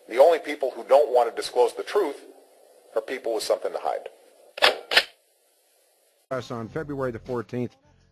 The only people who don't want to disclose the truth are people with something to hide. Us on February the 14th,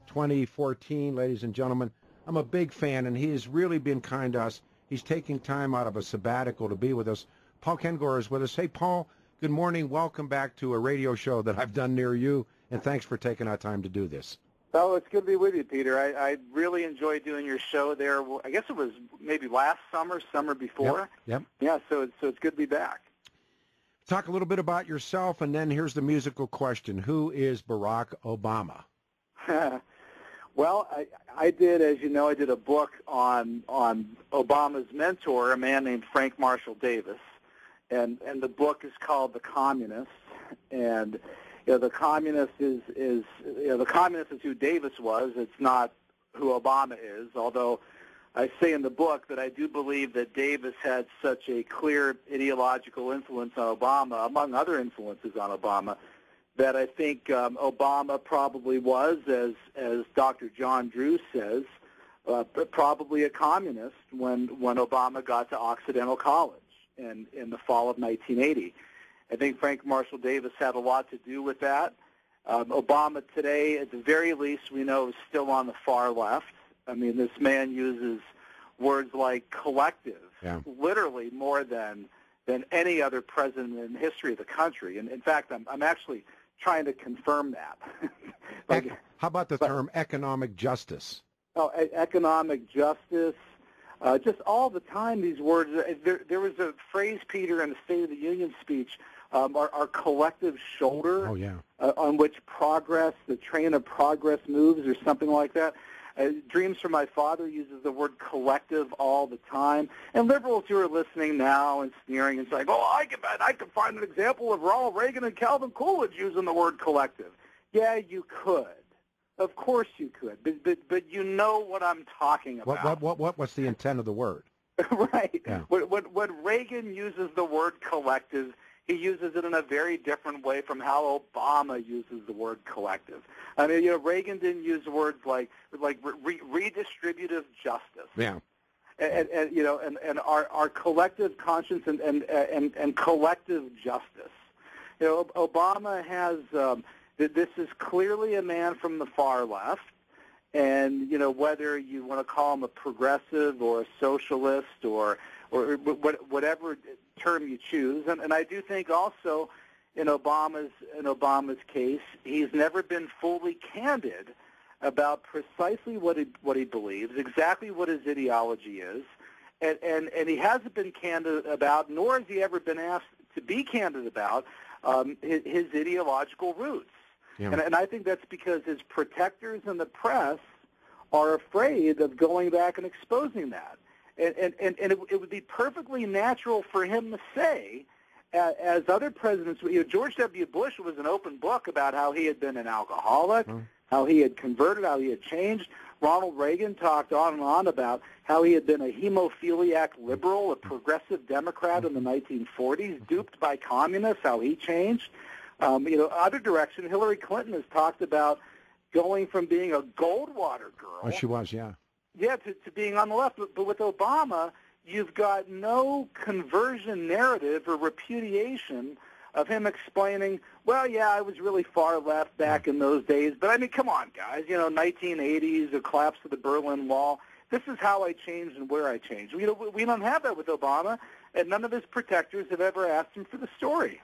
2014, ladies and gentlemen. I'm a big fan, and he has really been kind to us. He's taking time out of a sabbatical to be with us. Paul Kengor is with us. Hey, Paul, good morning. Welcome back to a radio show that I've done near you, and thanks for taking our time to do this. Oh, it's good to be with you, Peter. I really enjoyed doing your show there. I guess it was maybe last summer before. Yep. Yeah, so it's good to be back. Talk a little bit about yourself, and then here's the musical question. Who is Barack Obama? Well, I did, as you know, I did a book on Obama's mentor, a man named Frank Marshall Davis, and the book is called The Communist. And the communist is the communist is who Davis was. It's not who Obama is. Although I say in the book that I do believe that Davis had such a clear ideological influence on Obama, among other influences on Obama, that I think Obama probably was, as Dr. John Drew says, probably a communist when Obama got to Occidental College in the fall of 1980. I think Frank Marshall Davis had a lot to do with that. Obama today, at the very least, we know is still on the far left. I mean, this man uses words like collective, literally more than any other president in the history of the country. And in fact, I'm actually trying to confirm that. How about the term economic justice? Oh, economic justice. Just all the time, these words. There was a phrase, Peter, in the State of the Union speech, our collective shoulder, on which progress, the train of progress moves, or something like that. Dreams from My Father uses the word collective all the time. And liberals who are listening now and sneering and saying, oh, I can find an example of Ronald Reagan and Calvin Coolidge using the word collective. Yeah, you could. Of course you could. But you know what I'm talking about. What's the intent of the word? Right. Yeah. When Reagan uses the word collective, he uses it in a very different way from how Obama uses the word collective. I mean, Reagan didn't use words like redistributive justice. Yeah. And our collective conscience and collective justice. Obama has this is clearly a man from the far left, and whether you want to call him a progressive or a socialist or whatever term you choose, and I do think also in Obama's case, he's never been fully candid about precisely what he believes, exactly what his ideology is, and he hasn't been candid about, nor has he ever been asked to be candid about his ideological roots. Yeah. And I think that's because his protectors in the press are afraid of going back and exposing that. And it would be perfectly natural for him to say, as other presidents, George W. Bush was an open book about how he had been an alcoholic, how he had converted, how he had changed. Ronald Reagan talked on and on about how he had been a hemophiliac liberal, a progressive Democrat in the 1940s, duped by communists, how he changed. Other direction, Hillary Clinton has talked about going from being a Goldwater girl. Oh, she was, yeah. Yeah, to being on the left. But with Obama, you've got no conversion narrative or repudiation of him explaining, well, yeah, I was really far left back in those days. But, I mean, come on, guys. 1980s, the collapse of the Berlin Wall. This is how I changed and where I changed. We don't have that with Obama, and none of his protectors have ever asked him for the story.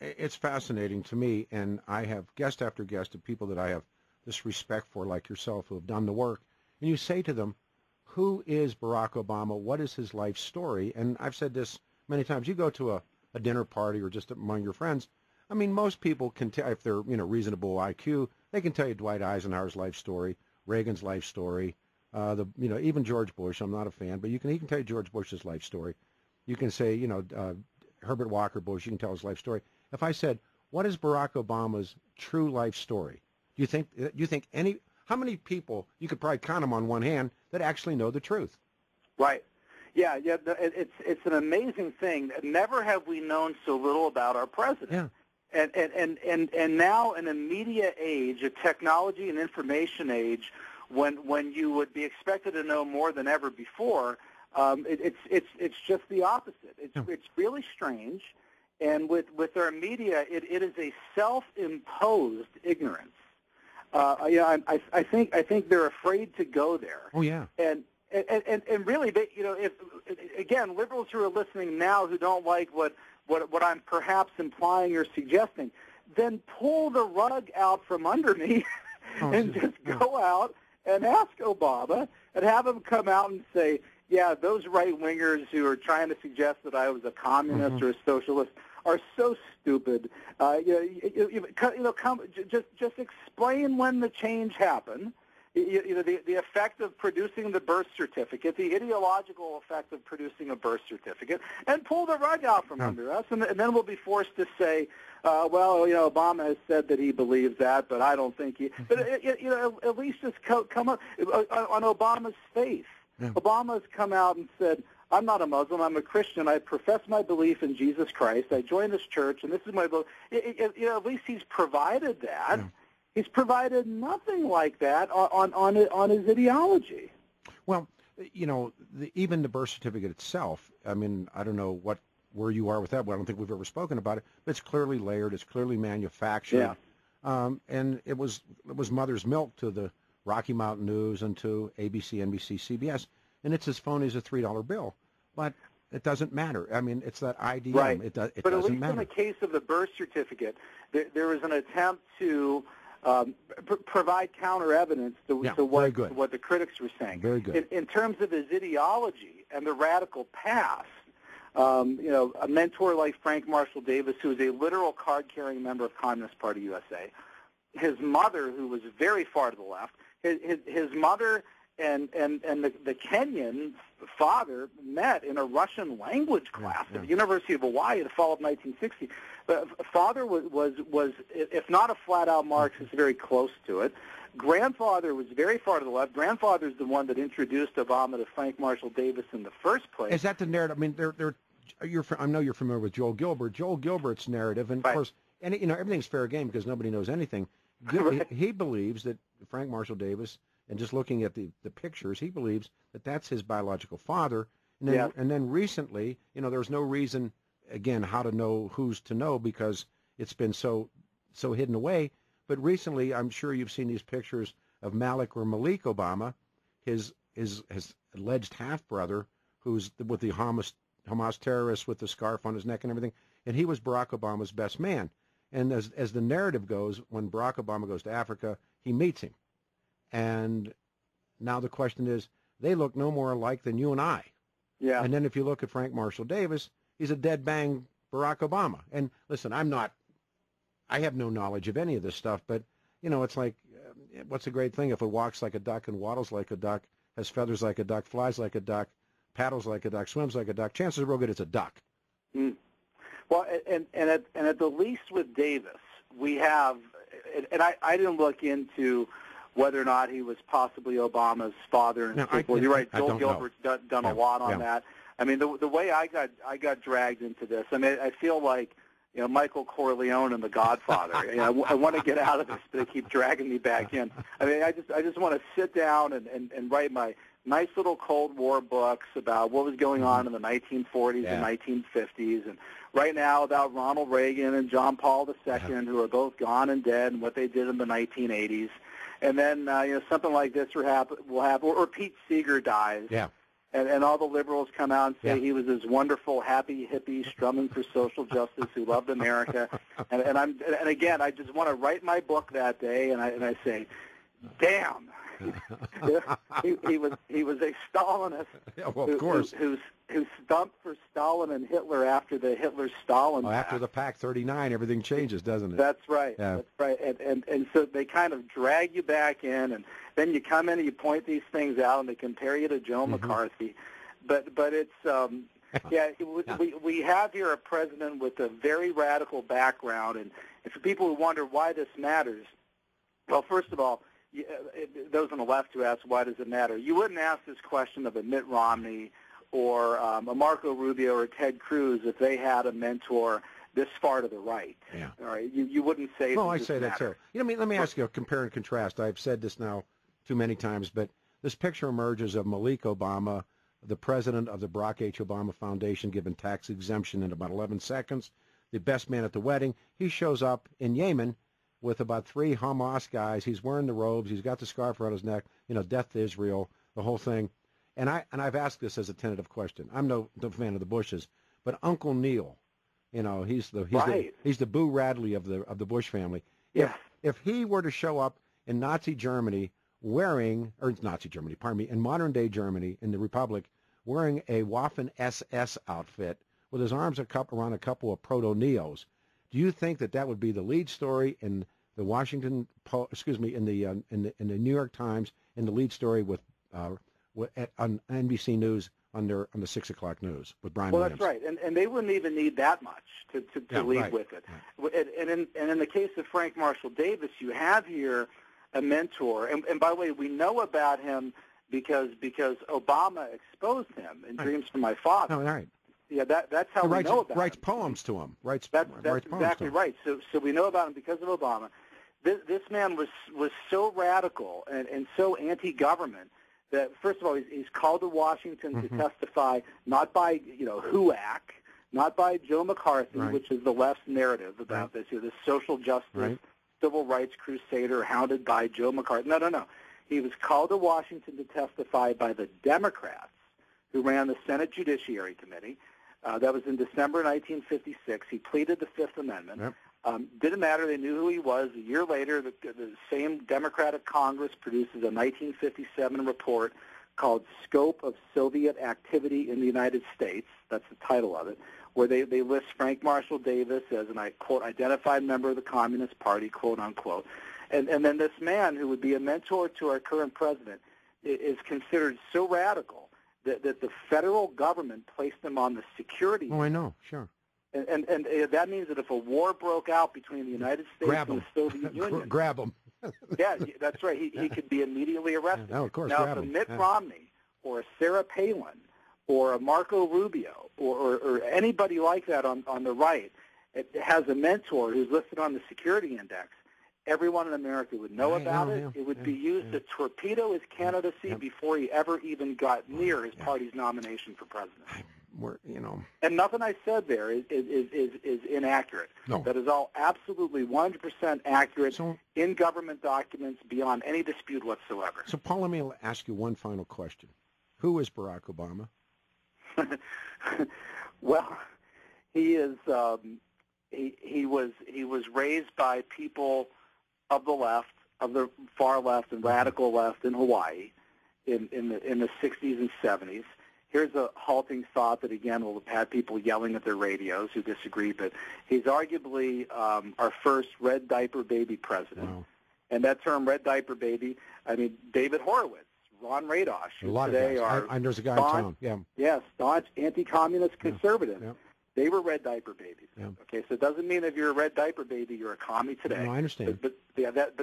It's fascinating to me, and I have guest after guest of people that I have this respect for, like yourself, who have done the work. And you say to them, who is Barack Obama? What is his life story? And I've said this many times. You go to a dinner party or just among your friends, I mean, most people can tell, if they're, reasonable IQ, they can tell you Dwight Eisenhower's life story, Reagan's life story, even George Bush. I'm not a fan, but he can tell you George Bush's life story. You can say, Herbert Walker Bush, you can tell his life story. If I said, what is Barack Obama's true life story? Do you think how many people, you could probably count them on one hand, that actually know the truth? Right. Yeah. It's an amazing thing. Never have we known so little about our president. Yeah. And now in a media age, a technology and information age, when you would be expected to know more than ever before, It's just the opposite. It's really strange, and with our media, it is a self-imposed ignorance. I think they're afraid to go there. Oh yeah. And really, if again, liberals who are listening now who don't like what I'm perhaps implying or suggesting, then pull the rug out from under me and just go out and ask Obama and have him come out and say, yeah, those right-wingers who are trying to suggest that I was a communist or a socialist are so stupid. Just explain when the change happened. The effect of producing the birth certificate, the ideological effect of producing a birth certificate, and pull the rug out from under us, and then we'll be forced to say, well, Obama has said that he believes that, but I don't think he. But at least just come up on Obama's faith. Yeah. Obama's come out and said, I'm not a Muslim. I'm a Christian. I profess my belief in Jesus Christ. I joined this church, and this is my belief. At least he's provided that. Yeah. He's provided nothing like that on his ideology. Well, even the birth certificate itself, I mean, I don't know where you are with that, but I don't think we've ever spoken about it, but it's clearly layered. It's clearly manufactured. Yeah. And it was mother's milk to the Rocky Mountain News and to ABC, NBC, CBS, and it's as phony as a $3 bill. But it doesn't matter. I mean, it's that IDM. Right. It doesn't matter. But at least in the case of the birth certificate, there was an attempt to provide counter evidence to what the critics were saying. Very good. In terms of his ideology and the radical past, a mentor like Frank Marshall Davis, who was a literal card-carrying member of Communist Party USA, his mother, who was very far to the left, his mother and the Kenyan father met in a Russian language class at the University of Hawaii in the fall of 1960. The father was if not a flat-out Marxist, very close to it. Grandfather was very far to the left. Grandfather's the one that introduced Obama to Frank Marshall Davis in the first place. Is that the narrative? I mean, I know you're familiar with Joel Gilbert. Joel Gilbert's narrative, and of course, and everything's fair game because nobody knows anything. He believes that Frank Marshall Davis, and just looking at the pictures, he believes that that's his biological father. And then recently, there's no reason, again, how to know who's to know because it's been so hidden away. But recently, I'm sure you've seen these pictures of Malik Obama, his alleged half-brother, who's with the Hamas terrorists with the scarf on his neck and everything, and he was Barack Obama's best man. And as the narrative goes, when Barack Obama goes to Africa, he meets him. And now the question is, they look no more alike than you and I. Yeah. And then if you look at Frank Marshall Davis, he's a dead-bang Barack Obama. And listen, I have no knowledge of any of this stuff, but, it's like, what's a great thing if it walks like a duck and waddles like a duck, has feathers like a duck, flies like a duck, paddles like a duck, swims like a duck, chances are real good it's a duck. Mm. Well, and at the least with Davis, we have, and I didn't look into whether or not he was possibly Obama's father and so forth. You're right, Joel Gilbert's done a lot on that. I mean, the way I got dragged into this, I mean, I feel like, Michael Corleone and The Godfather. I want to get out of this, but they keep dragging me back in. I mean, I just want to sit down and write my nice little Cold War books about what was going on in the 1940s and 1950s, and right now about Ronald Reagan and John Paul II, who are both gone and dead, and what they did in the 1980s. And then something like this will happen, or Pete Seeger dies. Yeah. And all the liberals come out and say he was this wonderful, happy hippie strumming for social justice who loved America. And again, I just want to write my book that day, and I say, damn, he was a Stalinist. Yeah, well, of course. Who stumped for Stalin and Hitler after the Hitler-Stalin. Well, after the Pact 39, everything changes, doesn't it? That's right. Yeah. That's right. And so they kind of drag you back in, and then you come in and you point these things out, and they compare you to Joe McCarthy. But it's we have here a president with a very radical background, and for people who wonder why this matters, well, first of all, those on the left who ask why does it matter, you wouldn't ask this question of a Mitt Romney or a Marco Rubio or Ted Cruz if they had a mentor this far to the right. Yeah. All right. You wouldn't say. No, I say that too. Let me ask you, compare and contrast. I've said this now too many times, but this picture emerges of Malik Obama the president of the Barack H. Obama Foundation given tax exemption in about 11 seconds. The best man at the wedding. He shows up in Yemen with about 3 Hamas guys. He's wearing the robes. He's got the scarf around his neck. Death to Israel, the whole thing. And I've asked this as a tentative question. I'm no fan of the Bushes, but Uncle Neil, he's the Boo Radley of the Bush family. If he were to show up in Nazi Germany in modern day Germany, in the Republic, wearing a Waffen SS outfit with his arms around a couple of proto-neos, do you think that would be the lead story in the in the New York Times, in the lead story on NBC News on the 6 o'clock news with Brian Williams? Well, that's right, and they wouldn't even need that much to lead with it. Right. And in the case of Frank Marshall Davis, you have here a mentor, and by the way, we know about him because Obama exposed him in Dreams from My Father. Oh, all right. Yeah, that's how we know about him. Writes poems to him. That's exactly right. So we know about him because of Obama. This man was so radical and so anti-government that, first of all, he's called to Washington to testify not by HUAC, not by Joe McCarthy, which is the left's narrative about this social justice, civil rights crusader hounded by Joe McCarthy. No. He was called to Washington to testify by the Democrats who ran the Senate Judiciary Committee. That was in December 1956. He pleaded the Fifth Amendment. Didn't matter. They knew who he was. A year later, the same Democratic Congress produces a 1957 report called Scope of Soviet Activity in the United States. That's the title of it, where they list Frank Marshall Davis as an, I quote, identified member of the Communist Party, quote, unquote. And then this man, who would be a mentor to our current president, is considered so radical that the federal government placed him on the security. Oh, I know, sure. And that means that if a war broke out between the United States and the Soviet Union, grab him. Yeah, that's right. He could be immediately arrested. No, of course. Now, if a Mitt Romney or a Sarah Palin or a Marco Rubio or anybody like that on the right has a mentor who's listed on the security index, everyone in America would know about it. It would be used to torpedo his candidacy before he ever even got near his party's nomination for president. And nothing I said there is inaccurate. No. That is all absolutely 100% accurate in government documents beyond any dispute whatsoever. So, Paul, let me ask you one final question. Who is Barack Obama? Well, he is. He was raised by people of the left, of the far left and radical left in Hawaii in the 60s and 70s. Here's a halting thought that, again, will have had people yelling at their radios who disagree, but he's arguably our first red diaper baby president. Wow. And that term, red diaper baby, I mean, David Horowitz, Ron Radosh, a lot today of guys. There's a guy in town. Staunch anti-communist conservative. Yeah. They were red diaper babies. Yeah. Okay, so it doesn't mean if you're a red diaper baby, you're a commie today. No, I understand. But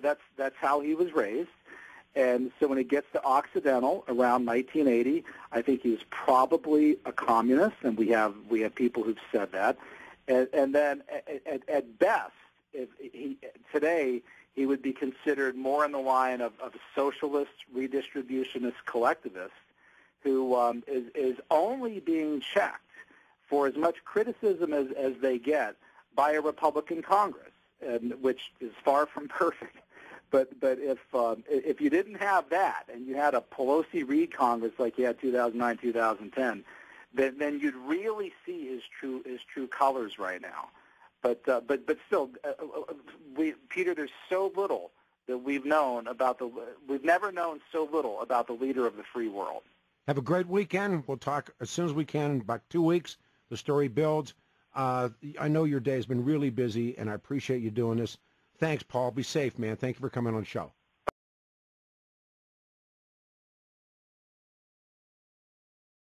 that's how he was raised. And so when it gets to Occidental around 1980, I think he was probably a communist, and we have people who've said that. And then at best, today he would be considered more in the line of a socialist, redistributionist, collectivist who is only being checked for as much criticism as they get by a Republican Congress, which is far from perfect. But if you didn't have that and you had a Pelosi-Reed Congress like you had 2009, 2010, then you'd really see his true colors right now. But still, Peter, there's so little that we've never known so little about the leader of the free world. Have a great weekend. We'll talk as soon as we can in about 2 weeks. The story builds. I know your day has been really busy, and I appreciate you doing this. Thanks, Paul. Be safe, man. Thank you for coming on the show.